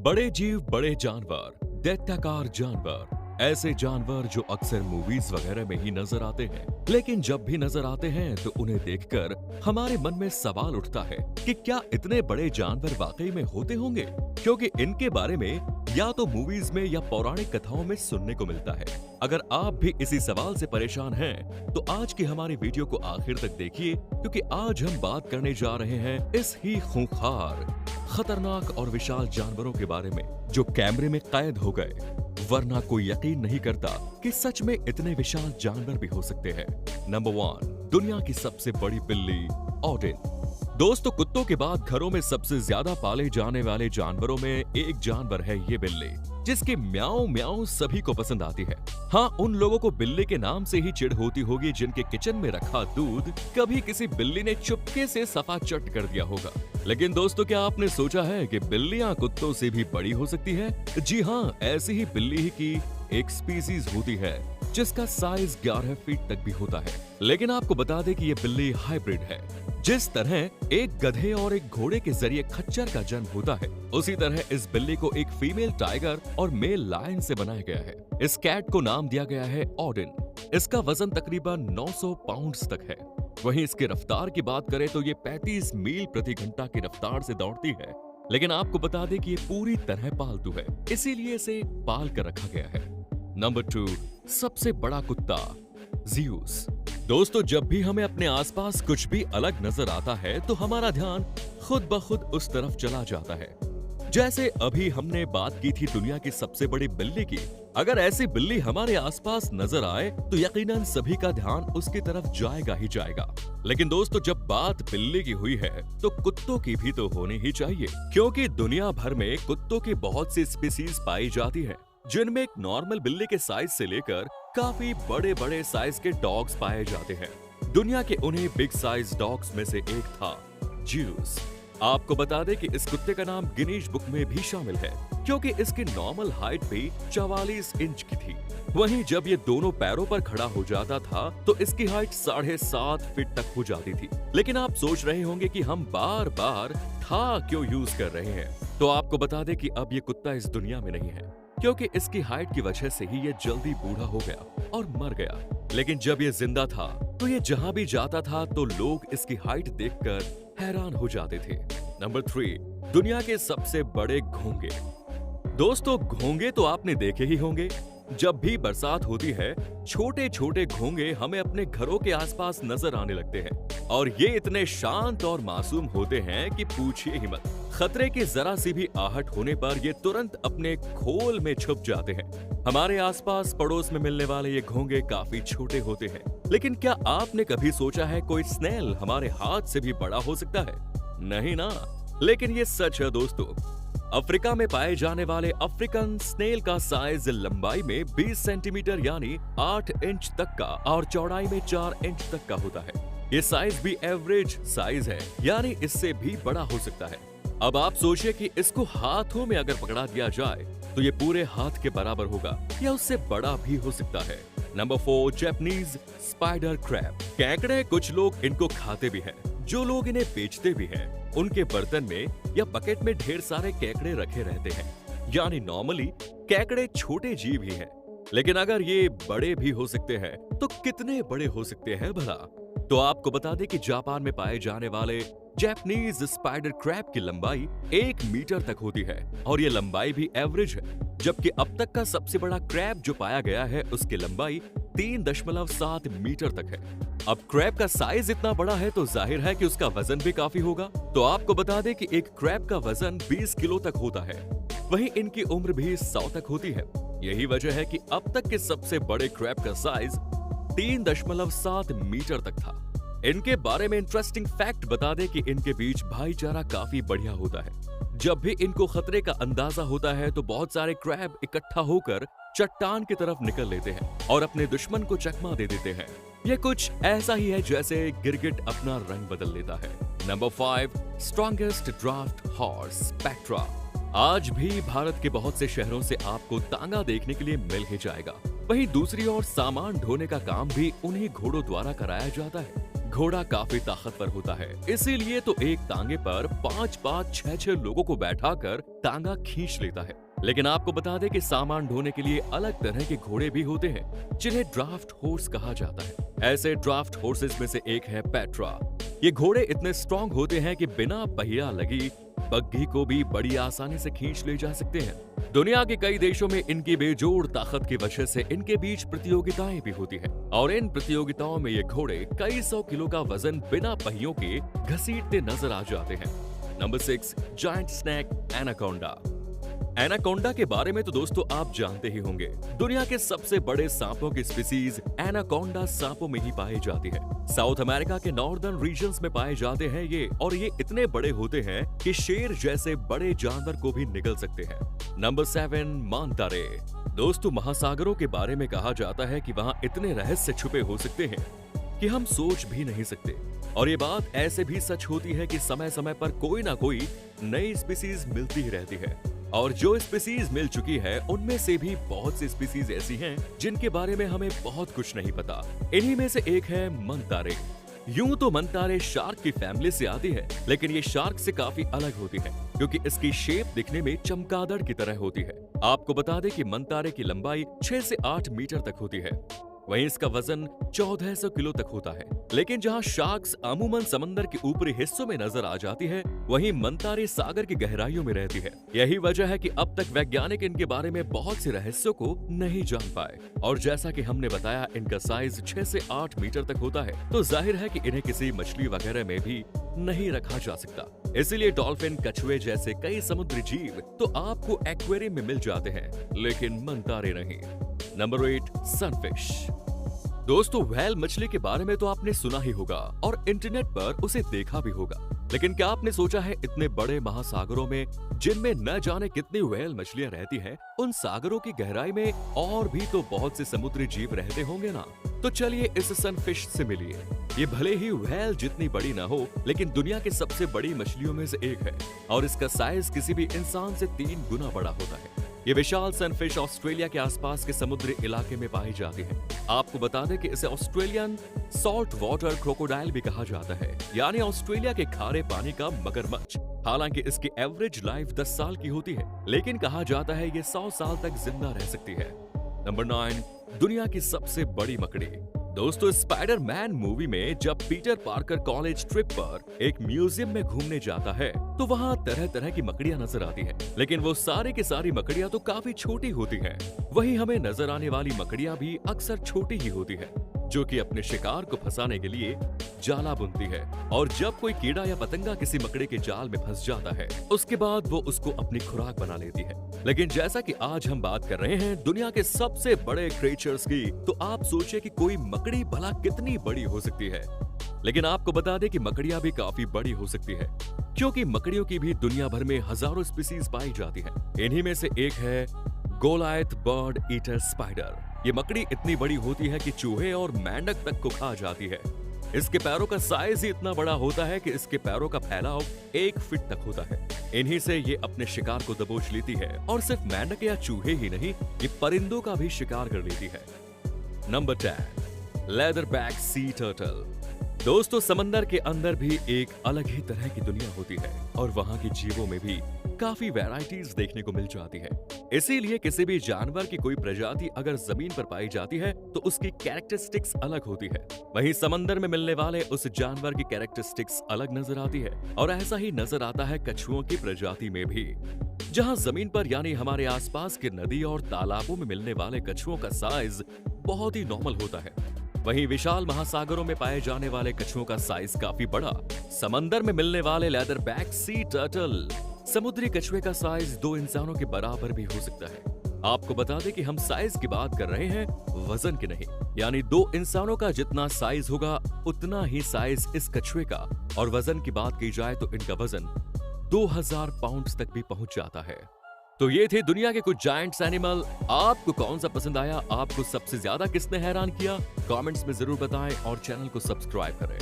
बड़े जीव, बड़े जानवर, दैत्याकार जानवर, ऐसे जानवर जो अक्सर मूवीज वगैरह में ही नजर आते हैं, लेकिन जब भी नजर आते हैं तो उन्हें देखकर हमारे मन में सवाल उठता है कि क्या इतने बड़े जानवर वाकई में होते होंगे, क्योंकि इनके बारे में या तो मूवीज में या पौराणिक कथाओं में सुनने को मिलता है। अगर आप भी इसी सवाल से परेशान हैं, तो आज की हमारी वीडियो को आखिर तक देखिए, क्योंकि आज हम बात करने जा रहे हैं इस ही खूंखार, खतरनाक और विशाल जानवरों के बारे में जो कैमरे में कैद हो गए, वरना कोई यकीन नहीं करता कि सच में इतने विशाल जानवर भी हो सकते हैं। नंबर 1, दुनिया की सबसे बड़ी बिल्ली ऑडिन। दोस्तों, कुत्तों के बाद घरों में सबसे ज्यादा पाले जाने वाले जानवरों में एक जानवर है ये बिल्ली, जिसकी म्याऊं म्याऊं सभी को पसंद आती है। हाँ, उन लोगों को बिल्ली के नाम से ही चिढ़ होती होगी जिनके किचन में रखा दूध कभी किसी बिल्ली ने चुपके से सफा चट कर दिया होगा। लेकिन दोस्तों, क्या आपने सोचा है कि बिल्लियां कुत्तों से भी बड़ी हो सकती है? जी हाँ, ऐसी ही बिल्ली ही की एक स्पीसीज होती है जिसका साइज 11 फीट तक भी होता है। लेकिन आपको बता दें कि ये बिल्ली हाइब्रिड है। जिस तरह एक गधे और एक घोड़े के जरिए खच्चर का जन्म होता है, उसी तरह इस बिल्ली को एक फीमेल टाइगर और मेल लायन से बनाया गया है। इस कैट को नाम दिया गया है ऑडिन। इसका वजन तकरीबन 900 पाउंड्स तक है। वहीं इसकी रफ्तार की बात करें तो ये 35 मील प्रति घंटा की रफ्तार से दौड़ती है। लेकिन आपको बता दें कि ये पूरी तरह पालतू है, इसीलिए इसे पाल कर रखा गया है। नंबर 2, सबसे बड़ा कुत्ता ज़्यूस। दोस्तों, जब भी हमें अपने आसपास कुछ भी अलग नजर आता है तो हमारा ध्यान खुद ब खुद उस तरफ चला जाता है। जैसे अभी हमने बात की थी दुनिया की सबसे बड़ी बिल्ली की। अगर ऐसी बिल्ली हमारे आसपास नजर आए तो यकीनन सभी का ध्यान उसकी तरफ जाएगा ही जाएगा। लेकिन दोस्तों, जब बात बिल्ली की हुई है तो कुत्तों की भी तो होनी ही चाहिए, क्योंकि दुनिया भर में कुत्तों की बहुत सी स्पीसीज पाई जाती है, जिनमें एक नॉर्मल बिल्ली के साइज से लेकर काफी बड़े बड़े साइज के डॉग्स पाए जाते हैं। दुनिया के उन्हीं बिग साइज डॉग्स में से एक था ज़्यूस। आपको बता दें कि इस कुत्ते का नाम गिनीज बुक में भी शामिल है, क्योंकि इसकी नॉर्मल हाइट भी 44 इंच की थी। वहीं जब ये दोनों पैरों पर खड़ा हो जाता था तो इसकी हाइट 7.5 फीट तक हो जाती थी। लेकिन आप सोच रहे होंगे कि हम बार बार था क्यों यूज कर रहे हैं, तो आपको बता दें कि अब ये कुत्ता इस दुनिया में नहीं है, क्योंकि इसकी हाइट की वजह से ही ये जल्दी बूढ़ा हो गया और मर गया। लेकिन जब ये जिंदा था तो ये जहां भी जाता था तो लोग इसकी हाइट देखकर हैरान हो जाते थे। नंबर 3, दुनिया के सबसे बड़े घोंगे। दोस्तों, घोंगे तो आपने देखे ही होंगे। जब भी बरसात होती है, छोटे छोटे घोंगे हमें अपने घरों के आसपास नजर आने लगते हैं, और ये इतने शांत और मासूम होते हैं कि पूछिए ही मत। खतरे की जरा सी भी आहट होने पर ये तुरंत अपने खोल में छुप जाते हैं। हमारे आसपास पड़ोस में मिलने वाले ये घोंगे काफी छोटे होते हैं, लेकिन क्या आपने कभी सोचा है कोई स्नेल हमारे हाथ से भी बड़ा हो सकता है? नहीं ना, लेकिन ये सच है दोस्तों। अफ्रीका में पाए जाने वाले अफ्रीकन स्नेल का साइज लंबाई में 20 सेंटीमीटर यानी 8 इंच तक का और चौड़ाई में 4 इंच तक का होता है। ये साइज भी एवरेज साइज है, यानी इससे भी बड़ा हो सकता है। अब आप सोचिए कि इसको हाथों में अगर पकड़ा दिया जाए तो ये पूरे हाथ के बराबर होगा या उससे बड़ा भी हो सकता है। Number 4, Japanese spider crab. केकड़े कुछ लोग इनको खाते भी हैं, जो लोग इन्हें बेचते भी हैं। उनके बर्तन में या बकेट में ढेर सारे केकड़े रखे रहते हैं, यानी नॉर्मली केकड़े छोटे जीव ही हैं, लेकिन अगर ये बड़े भी हो सकते हैं तो कितने बड़े हो सकते हैं भला? तो आपको बता दें कि जापान में पाए जाने वाले जैपनीज स्पाइडर क्रैब की लंबाई 1 मीटर तक होती है, और ये लंबाई भी एवरेज है। जबकि अब तक का सबसे बड़ा क्रैब जो पाया गया है उसकी लंबाई 3.7 मीटर तक है। अब क्रैब का साइज इतना बड़ा है तो जाहिर है कि उसका वजन भी काफी होगा। तो आपको बता दें कि एक क्रैब का वजन 20 किलो तक होता है। वहीं इनकी उम्र भी 100 तक होती है। यही वजह है कि अब तक के सबसे बड़े क्रैब का साइज 3.7 मीटर तक था। इनके बारे में इंटरेस्टिंग फैक्ट बता दें कि इनके बीच भाईचारा काफी बढ़िया होता है। जब भी इनको खतरे का अंदाजा होता है तो बहुत सारे क्रैब इकट्ठा होकर चट्टान की तरफ निकल लेते हैं और अपने दुश्मन को चकमा दे देते हैं। ये कुछ ऐसा ही है जैसे गिरगिट अपना रंग बदल लेता है। Number 5, strongest draft horse spectra. आज भी भारत के बहुत से शहरों से आपको तांगा देखने के लिए मिल ही जाएगा। वहीं दूसरी ओर सामान ढोने का काम भी उन्हीं घोड़ों द्वारा कराया जाता है। घोड़ा काफी ताकतवर होता है, इसीलिए तो एक टांगे पर 5-5, 6-6 लोगों को बैठाकर टांगा खींच लेता है। लेकिन आपको बता दें कि सामान ढोने के लिए अलग तरह के घोड़े भी होते हैं, जिन्हें ड्राफ्ट हॉर्स कहा जाता है। ऐसे ड्राफ्ट हॉर्सेस में से एक है पेट्रा। ये घोड़े इतने स्ट्रॉन्ग होते हैं कि बिना पहिया लगी बग्घी को भी बड़ी आसानी से खींच ले जा सकते हैं। दुनिया के कई देशों में इनकी बेजोड़ ताकत की वजह से इनके बीच प्रतियोगिताएं भी होती हैं और इन प्रतियोगिताओं में ये घोड़े कई 100 किलो का वजन बिना पहियों के घसीटते नजर आ जाते हैं। Number 6, giant snake anaconda. Anaconda के बारे में तो दोस्तों आप जानते ही होंगे। दुनिया के सबसे बड़े सांपों की स्पीसीज एनाकोंडा सांपों में ही पाई जाती है। साउथ अमेरिका के नॉर्दर्न रीजन्स में पाए जाते हैं ये, और ये इतने बड़े होते हैं कि शेर जैसे बड़े जानवर को भी निगल सकते हैं। नंबर 7, मांतारे। दोस्तों महासागरों के बारे में कहा जाता है कि वहाँ इतने रहस्य छुपे हो सकते हैं कि हम सोच भी नहीं सकते, और ये बात ऐसे भी सच होती है कि समय समय पर कोई ना कोई नई स्पीसीज मिलती ही रहती है, और जो स्पीसीज मिल चुकी है उनमें से भी बहुत सी स्पीसीज ऐसी हैं जिनके बारे में हमें बहुत कुछ नहीं पता। इन्हीं में से एक है मंतारे। यूं तो मंतारे शार्क की फैमिली से आती है, लेकिन ये शार्क से काफी अलग होती है क्योंकि इसकी शेप दिखने में चमगादड़ की तरह होती है। आपको बता दें कि मंतारे की लंबाई 6 से 8 मीटर तक होती है, वहीं इसका वजन 1400 किलो तक होता है। लेकिन जहां शार्क्स अमूमन समंदर के ऊपरी हिस्सों में नजर आ जाती है, वहीं मंतारे सागर की गहराइयों में रहती है। यही वजह है कि अब तक वैज्ञानिक इनके बारे में बहुत से रहस्यों को नहीं जान पाए, और जैसा कि हमने बताया इनका साइज 6 से 8 मीटर तक होता है, तो जाहिर है कि इन्हें किसी मछली वगैरह में भी नहीं रखा जा सकता। इसीलिए डॉल्फिन, कछुए जैसे कई समुद्री जीव तो आपको एक्वेरियम में मिल जाते हैं, लेकिन मंतारे नहीं। Number 8, sunfish. दोस्तों व्हेल मछली के बारे में तो आपने सुना ही होगा और इंटरनेट पर उसे देखा भी होगा, लेकिन क्या आपने सोचा है इतने बड़े महासागरों में, जिनमें न जाने कितनी व्हेल मछलियां रहती हैं, उन सागरों की गहराई में और भी तो बहुत से समुद्री जीव रहते होंगे ना? तो चलिए इस सनफिश से मिलिए। ये भले ही व्हेल जितनी बड़ी ना हो, लेकिन दुनिया की सबसे बड़ी मछलियों में से एक है, और इसका साइज किसी भी इंसान से 3 गुना बड़ा होता है। ये विशाल सनफिश ऑस्ट्रेलिया के आसपास के समुद्री इलाके में पाई जाती है। आपको बता दें कि इसे ऑस्ट्रेलियन सॉल्ट वाटर क्रोकोडाइल भी कहा जाता है, यानी ऑस्ट्रेलिया के खारे पानी का मगरमच्छ। हालांकि इसकी एवरेज लाइफ 10 साल की होती है, लेकिन कहा जाता है ये 100 साल तक जिंदा रह सकती है। नंबर 9, दुनिया की सबसे बड़ी मकड़ी। दोस्तों स्पाइडरमैन मूवी में जब पीटर पार्कर कॉलेज ट्रिप पर एक म्यूजियम में घूमने जाता है, तो वहाँ तरह तरह की मकड़ियाँ नजर आती हैं, लेकिन वो सारी की सारी मकड़ियाँ तो काफी छोटी होती हैं। वहीं हमें नजर आने वाली मकड़ियाँ भी अक्सर छोटी ही होती है, जो कि अपने शिकार को फंसाने के लिए जाला बुनती है, और जब कोई कीड़ा या पतंगा किसी मकड़े के जाल में फंस जाता है, उसके बाद वो उसको अपनी खुराक बना लेती है। लेकिन जैसा कि आज हम बात कर रहे हैं दुनिया के सबसे बड़े क्रिएचर्स की, तो आप सोचिए कि कोई मकड़ी भला कितनी बड़ी हो सकती है। लेकिन आपको बता दें कि मकड़ियां भी काफी बड़ी हो सकती है, क्योंकि मकड़ियों की भी दुनिया भर में हजारों स्पीसीज पाई जाती हैं। इन्हीं में से एक है गोलायथ बर्ड ईटर स्पाइडर। ये मकड़ी इतनी बड़ी होती है कि चूहे और मेंढक तक को खा जाती है। इसके पैरों का साइज ही इतना बड़ा होता है कि इसके पैरों का फैलाव 1 फीट तक होता है। इन्हीं से ये अपने शिकार को दबोच लेती है, और सिर्फ मेंढक या चूहे ही नहीं, ये परिंदों का भी शिकार कर लेती है। Number 10, leatherback sea turtle. दोस्तों समंदर के अंदर भी एक अलग ही तरह की दुनिया होती है, और वहाँ के जीवों में भी काफी वैरायटीज देखने को मिल जाती है। इसीलिए किसी भी जानवर की कोई प्रजाति अगर जमीन पर पाई जाती है, तो उसकी कैरेक्टरिस्टिक्स अलग होती है। वहीं समंदर में मिलने वाले उस जानवर की कैरेक्टरिस्टिक्स अलग नजर आती है, और ऐसा ही नजर आता है कछुओं की प्रजाति में भी। जहां जमीन पर यानी हमारे आसपास के नदी और तालाबों में मिलने वाले कछुओं का साइज बहुत ही नॉर्मल होता है, वहीं विशाल महासागरों में पाए जाने वाले कछुओं का साइज काफी बड़ा। समंदर में मिलने वाले लेदरबैक सी टर्टल समुद्री कछुए का साइज 2 इंसानों के बराबर भी हो सकता है। आपको बता दें कि हम साइज की बात कर रहे हैं, वजन की नहीं, यानी 2 इंसानों का जितना साइज होगा उतना ही साइज इस कछुए का, और वजन की बात की जाए तो इनका वजन 2000 पाउंड तक भी पहुंच जाता है। तो ये थे दुनिया के कुछ जायंट्स एनिमल। आपको कौन सा पसंद आया? आपको सबसे ज्यादा किसने हैरान किया? कमेंट्स में जरूर बताएं और चैनल को सब्सक्राइब करें।